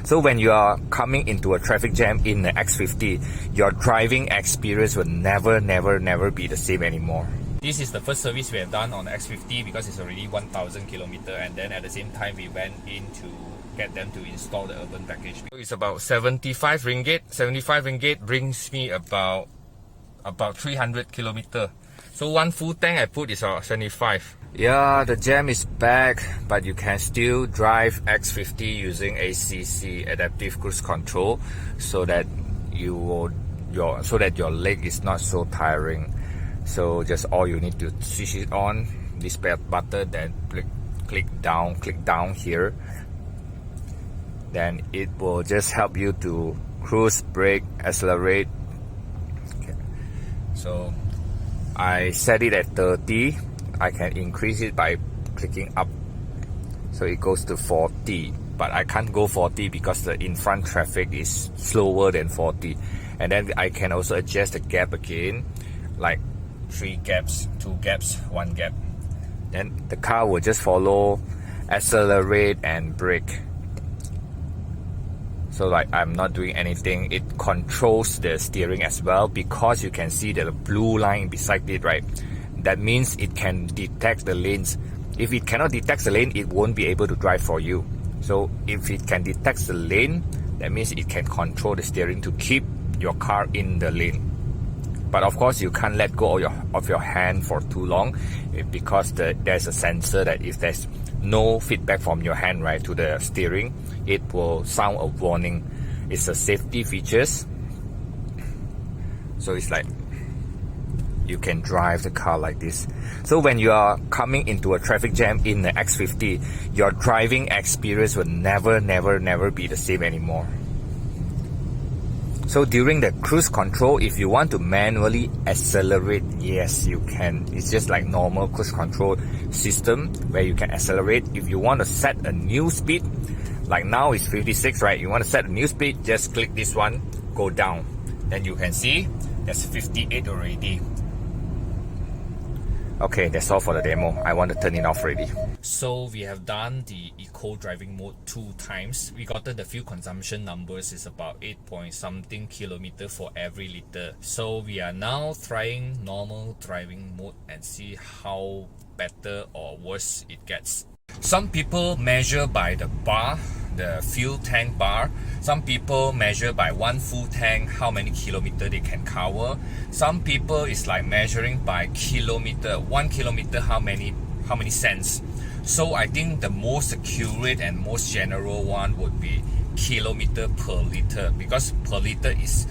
So when you are coming into a traffic jam in the X50, your driving experience will never be the same anymore. This is the first service we have done on the X50 because it's already 1,000 kilometers, and then at the same time we went in to get them to install the urban package. So it's about 75 ringgit. 75 ringgit brings me about 300 kilometers. So one full tank I put is 75. Yeah, the jam is back, but you can still drive X50 using ACC, Adaptive Cruise Control, so that your leg is not so tiring. So just all you need to switch it on, this button, then click down here. Then it will just help you to cruise, brake, accelerate. Okay. So I set it at 30. I can increase it by clicking up, so it goes to 40, but I can't go 40 because the in front traffic is slower than 40. And then I can also adjust the gap again, like 3 gaps, 2 gaps, 1 gap. Then the car will just follow, accelerate and brake. So like I'm not doing anything. It controls the steering as well, because you can see the blue line beside it, right? That means it can detect the lanes. If it cannot detect the lane, it won't be able to drive for you. So if it can detect the lane, that means it can control the steering to keep your car in the lane. But of course, you can't let go of your hand for too long, because there's a sensor that if there's no feedback from your hand, right, to the steering, it will sound a warning. It's a safety features. So it's like you can drive the car like this. So when you are coming into a traffic jam in the X50, your driving experience will never be the same anymore. So during the cruise control, if you want to manually accelerate, yes, you can. It's just like normal cruise control system where you can accelerate. If you want to set a new speed, like now it's 56, right? You want to set a new speed, just click this one, go down. Then you can see there's 58 already. Okay, that's all for the demo. I want to turn it off already. So we have done the eco driving mode 2 times. We got the fuel consumption numbers is about 8 point something kilometer for every liter. So we are now trying normal driving mode and see how better or worse it gets. Some people measure by the bar, the fuel tank bar. Some people measure by one full tank, how many kilometers they can cover. Some people is like measuring by kilometer, 1 kilometer, how many cents. So I think the most accurate and most general one would be kilometer per liter, because per liter is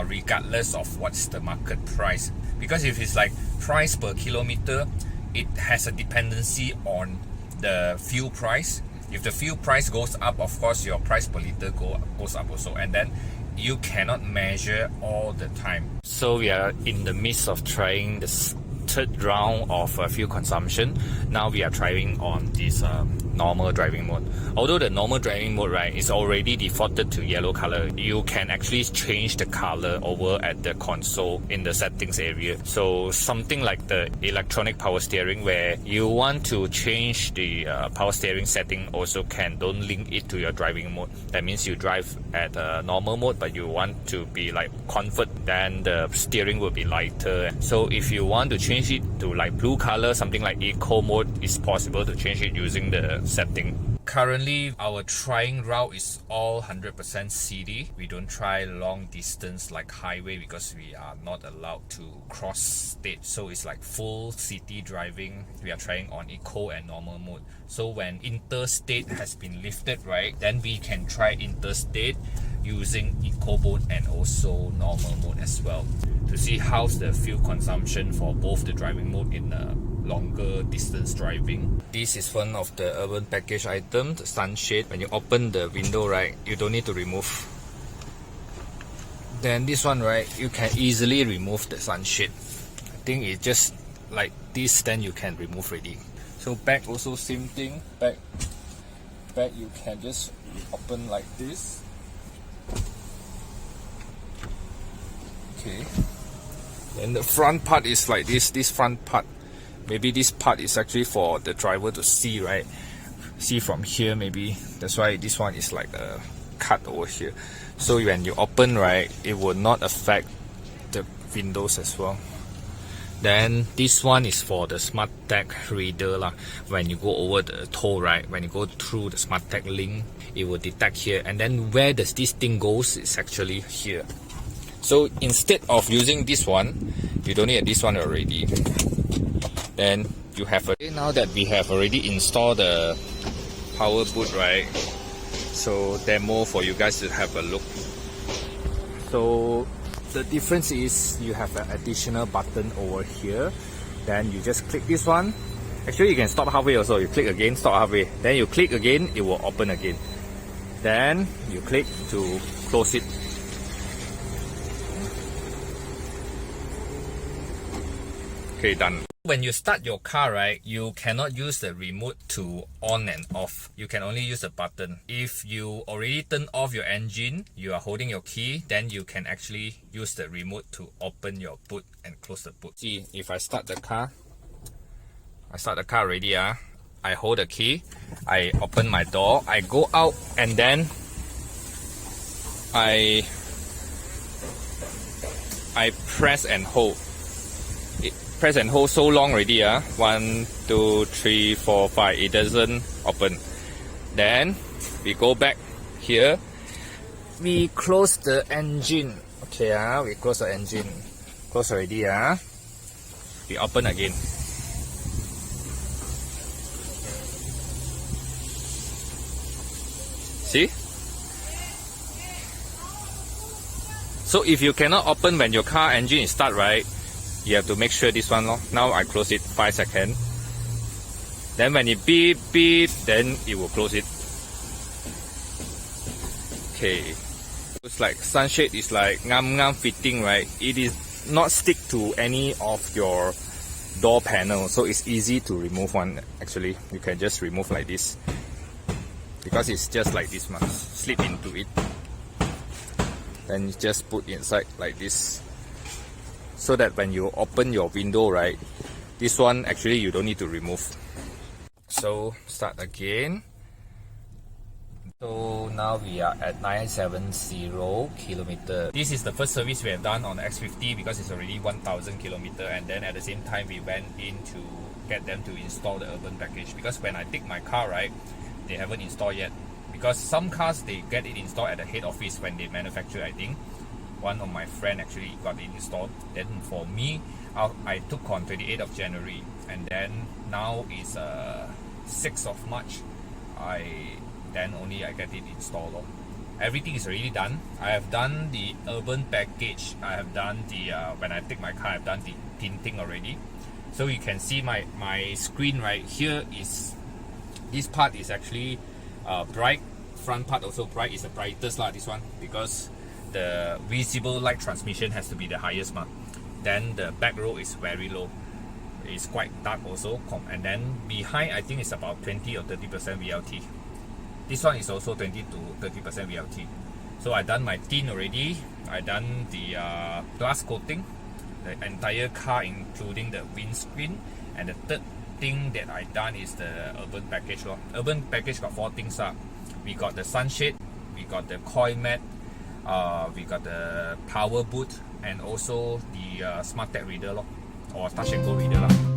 regardless of what's the market price. Because if it's like price per kilometer, it has a dependency on the fuel price. If the fuel price goes up, of course your price per liter goes up also, and then you cannot measure all the time. So we are in the midst of trying this third round of fuel consumption. Now we are trying on this normal driving mode. Although the normal driving mode, right, is already defaulted to yellow color, you can actually change the color over at the console in the settings area. So something like the electronic power steering, where you want to change the power steering setting, also can. Don't link it to your driving mode. That means you drive at normal mode, but you want to be like comfort, then the steering will be lighter. So if you want to change it to like blue color, something like eco mode, is possible to change it using the setting. Currently, our trying route is all 100% city. We don't try long distance like highway because we are not allowed to cross state. So it's like full city driving. We are trying on eco and normal mode. So when interstate has been lifted, right, then we can try interstate using eco mode and also normal mode as well, to see how's the fuel consumption for both the driving mode in longer distance driving. This is one of the urban package items, the sunshade. When you open the window, right, you don't need to remove. Then this one, right, you can easily remove the sunshade. I think it's just like this, then you can remove already. So back also same thing. Back you can just open like this. Okay. And the front part is like this front part. Maybe this part is actually for the driver to see, right? See from here maybe. That's why this one is like cut over here. So when you open, right, it will not affect the windows as well. Then this one is for the smart tag reader lah. When you go over the toll, right, when you go through the smart tag link, it will detect here. And then where does this thing goes is actually here. So instead of using this one, you don't need this one already. Then you have now that we have already installed the power boot, right? So demo for you guys to have a look. So the difference is you have an additional button over here. Then you just click this one. Actually, you can stop halfway also. You click again, stop halfway. Then you click again, it will open again. Then you click to close it. Okay, done. When you start your car, right, you cannot use the remote to on and off. You can only use the button. If you already turn off your engine, you are holding your key, then you can actually use the remote to open your boot and close the boot. See, if I start the car, already. I hold the key, I open my door, I go out, and then I press and hold. Press and hold so long already. 1, 2, 3, 4, 5. It doesn't open. Then we go back here. We close the engine. Okay, we close the engine. Close already. We open again. See? So if you cannot open when your car engine is start, right, you have to make sure this one. Now I close it 5 seconds. Then when it beep beep, then it will close it. Okay. It's like sunshade is like ngam fitting, right? It is not stick to any of your door panel, so it's easy to remove one. Actually, you can just remove like this because it's just like this, slip into it. Then you just put inside like this. So that when you open your window, right, this one actually you don't need to remove. So start again. So now we are at 970 kilometer. This is the first service we have done on the X50 because it's already 1000 kilometer, and then at the same time we went in to get them to install the urban package, because when I take my car, right, they haven't installed yet, because some cars they get it installed at the head office when they manufacture, I think. One of my friend actually got it installed. Then for me, I took on 28th of January, and then now is 6th of March. I get it installed. Everything is already done. I have done the urban package. I have done the when I take my car, I've done the tinting already. So you can see my screen right here is, this part is actually bright. Front part also bright, is the brightest lah, this one, because the visible light transmission has to be the highest. Then the back row is very low. It's quite dark also. And then behind, I think it's about 20 or 30% VLT. This one is also 20 to 30% VLT. So I done my tint already. I done the glass coating, the entire car including the windscreen. And the third thing that I done is the urban package. Urban package got 4 things. We got the sunshade, we got the coil mat, we got the power boot, and also the smart tag reader or touch and go reader.